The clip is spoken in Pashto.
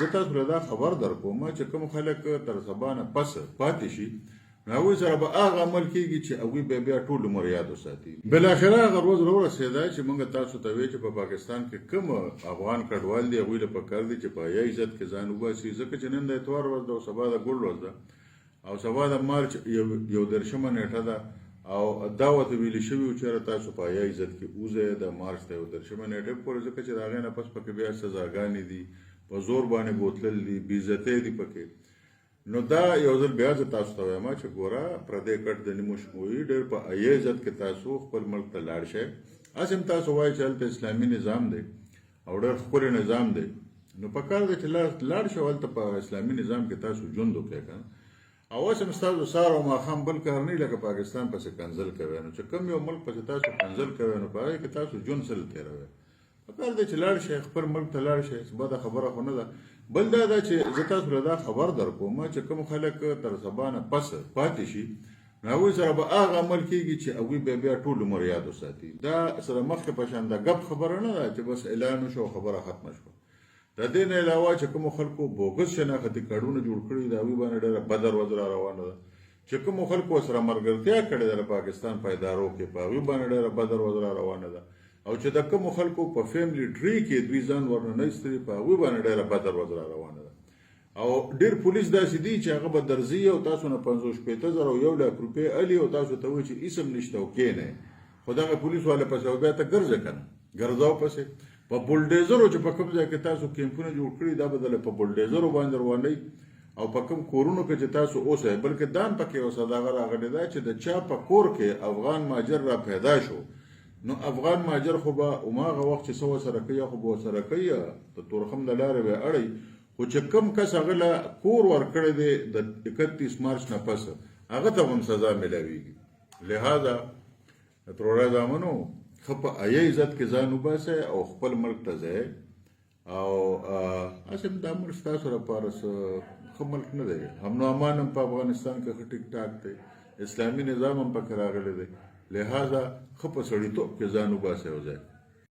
زه تاسو له دا خبر درکوم چې کوم خلک تر سبا نه پس پاتې شي نو هغوی سره به هغه عمل کېږي چې هغوی به بیا ټول عمر یاد وساتي. بالاخره هغه ورځ راورسېده چې موږ تاسو ته وایو چې په پاکستان کې کوم افغان کډوال دي هغوی له پکار دي چې په حیا عزت کې ځان وباسي، ځکه چې نن د اتوار ورځ ده او سبا د ګل ورځ ده او سبا د مارچ 11 نیټه ده او دا ورته ویلي شوي وو چې تاسو په حیا عزت کې وځئ د مارچ د 11 نیټې پورې، ځکه چې د هغې نه پس پکې بیا سزاګانې دي، په زور باندې بوتلل دي، بېعزتۍ دي پکې. نو دا یو ځل بیا زه تاسو ته وایم چې ګوره پردی کټ د نیمو شموي ډېر په حیا عزت کې تاسو خپل ملک ته لاړ شئ. هسې هم تاسو وایئ چې هلته اسلامي نظام دی او ډېر ښکلی نظام دی، نو پکار دی چې لاړ شئ هلته په اسلامي نظام کې تاسو ژوند وکړئ که او اوس هم ستاسو سهار او ماښام بل کار نه لکه پاکستان پسې کنځل کوئ. نو چې کوم یو ملک پسې تاسو کنځل کوئ نو په هغې کې تاسو ژوند سره تېروئ. پکار دی چې لاړ شئ خپل ملک ته لاړ شئ. بده خبره خو نه ده. بل دا ده چې زه تاسو له دا خبر درکوم چې کوم خلک تر سبا نه پس پاتې شي نو هغوی سره به هغه عمل کېږي چې هغوی به بیا ټول عمر یاد وساتي. دا سره مخکې په شان د ګپ خبره نه ده چې بس اعلان وشو او خبره ختمه شوه. د دې نه علاوه چې کومو خلکو بوګس شناختي کارډونه جوړ کړي د هغوی باندې ډېره بده ورځ را روانه ده. چې کومو خلکو سره ملګرتیا کړې ده د پاکستان په ادارو کې په هغوی باندې ډېره بده ورځ را روانه ده. او چې د کومو خلکو په فیملی ټري کې دوی ځان ورننه ایستلي په هغوی باندې ډېره بده ورځ را روانه ده. او ډېر پولیس داسې دي چې هغه به درځي او تاسو نه 50-60 زره او 1 لک روپۍ الي او تاسو ته وایي چې اسم نشته او کښېنئ، خو دغه پولیس والا پسې او بیا ته ګرځه که نه ګرځاو پسې په بولډیزرو چې په کوم ځای کې تاسو کیمپونه جوړ کړي دا به دله په بولډیزرو باندې روانئ او په کوم کورونو کې چې تاسو اوسئ. بلکې دام پکې یو سوداګر راغلی دی چې د چا په کور کې افغان مهاجر را پیدا شو نو افغان مهاجر خو به هماغه وخت چې څه ورسره کوي خو به ورسره کوي د تورخم د لارې به اړئ، خو چې کوم کس هغه له کور ورکړی دی د 31 مارچ نه پس هغه ته هم سزا میلاویږي. لہذا تروړه زامنو ښه په حیا عزت کې ځان وباسئ او خپل ملک ته ځئ. او هسې هم دا ملک ستاسو لپاره ښه ملک نه دی. امن و امان هم په افغانستان کې ښه ټیک ټاک دی، اسلامي نظام هم پکې راغلی دی. لہذا ښه په سړیتوب کې ځان وباسئ او ځئ.